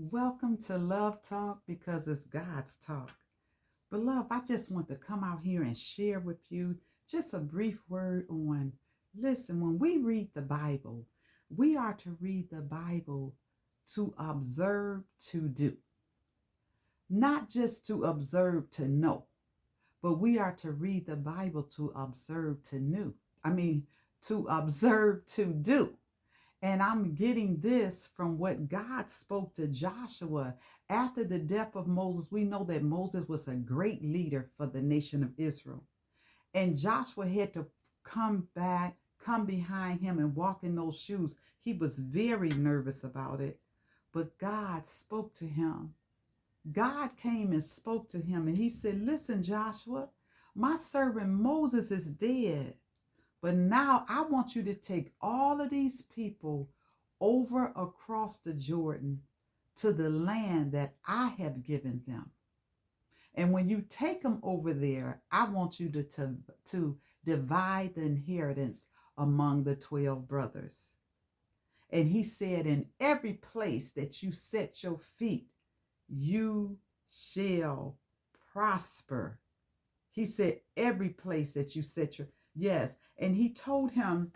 Welcome to Love Talk because it's God's talk. Beloved, I just want to come out here and share with you just a brief word on listen, when we read the Bible, we are to read the Bible to observe to do, not just to observe to know, but we are to read the Bible to observe to know. To observe to do. And I'm getting this from what God spoke to Joshua after the death of Moses. We know that Moses was a great leader for the nation of Israel. And Joshua had to come behind him and walk in those shoes. He was very nervous about it. But God spoke to him. God came and spoke to him and he said, "Listen, Joshua, my servant Moses is dead. But now I want you to take all of these people over across the Jordan to the land that I have given them. And when you take them over there, I want you to divide the inheritance among the 12 brothers." And he said, "In every place that you set your feet, you shall prosper." He said, every place that you set your, yes. And he told him,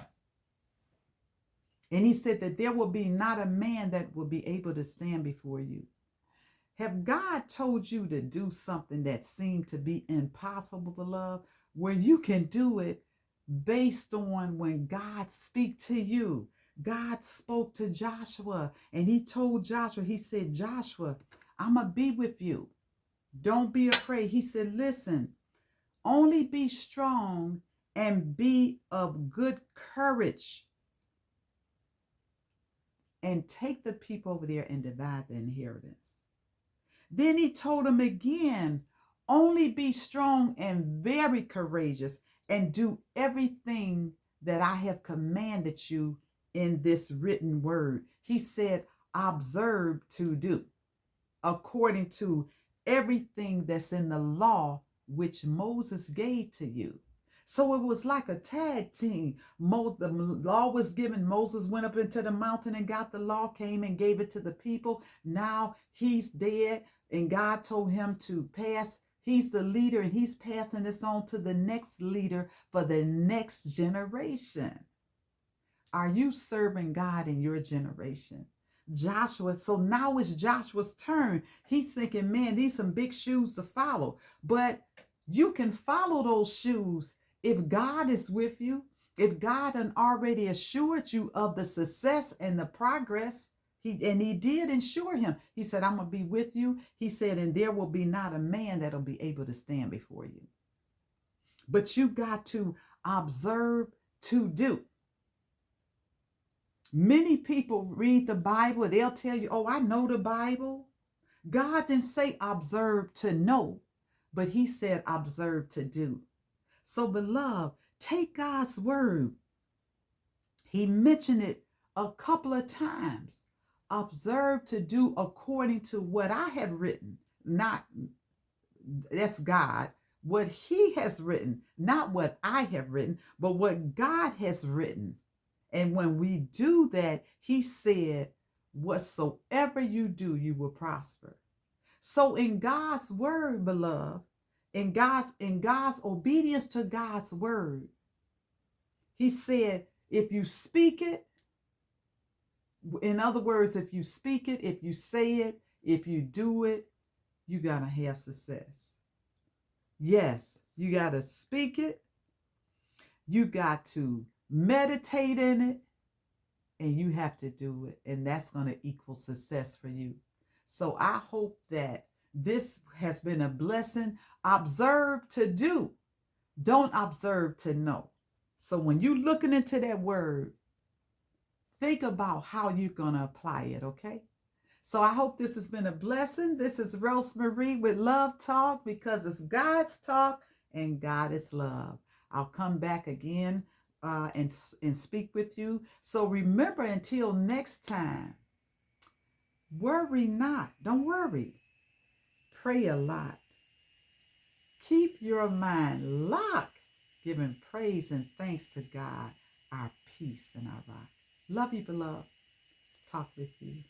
and he said that there will be not a man that will be able to stand before you. Have God told you to do something that seemed to be impossible, beloved, where you can do it based on when God speak to you? God spoke to Joshua and he told Joshua, he said, "Joshua, I'm going to be with you. Don't be afraid." He said, "Listen, only be strong and be of good courage and take the people over there and divide the inheritance." Then he told him again, "Only be strong and very courageous and do everything that I have commanded you in this written word." He said, "Observe to do according to everything that's in the law which Moses gave to you." So it was like a tag team. The law was given. Moses went up into the mountain and got the law, came and gave it to the people. Now he's dead and God told him to pass. He's the leader and he's passing this on to the next leader for the next generation. Are you serving God in your generation? Joshua, so now it's Joshua's turn. He's thinking, man, these some big shoes to follow. But you can follow those shoes if God is with you, if God had already assured you of the success and the progress. He did ensure him. He said, "I'm going to be with you." He said, "And there will be not a man that'll be able to stand before you." But you got to observe to do. Many people read the Bible, they'll tell you, "Oh, I know the Bible." God didn't say observe to know, but he said observe to do. So, beloved, take God's word. He mentioned it a couple of times. Observe to do according to what I have written, not, that's God, what he has written, not what I have written, but what God has written. And when we do that, he said, "Whatsoever you do, you will prosper." So in God's word, beloved, in God's obedience to God's word, he said, if you speak it, in other words, if you speak it, if you say it, if you do it, you're going to have success. Yes, you got to speak it. You got to meditate in it. And you have to do it. And that's going to equal success for you. So I hope that this has been a blessing. Observe to do. Don't observe to know. So when you're looking into that word, think about how you're going to apply it, okay? So I hope this has been a blessing. This is Rosemary with Love Talk because it's God's talk and God is love. I'll come back again and speak with you. So remember, until next time, worry not. Don't worry. Pray a lot. Keep your mind locked, giving praise and thanks to God, our peace and our rock. Love you, beloved. Talk with you.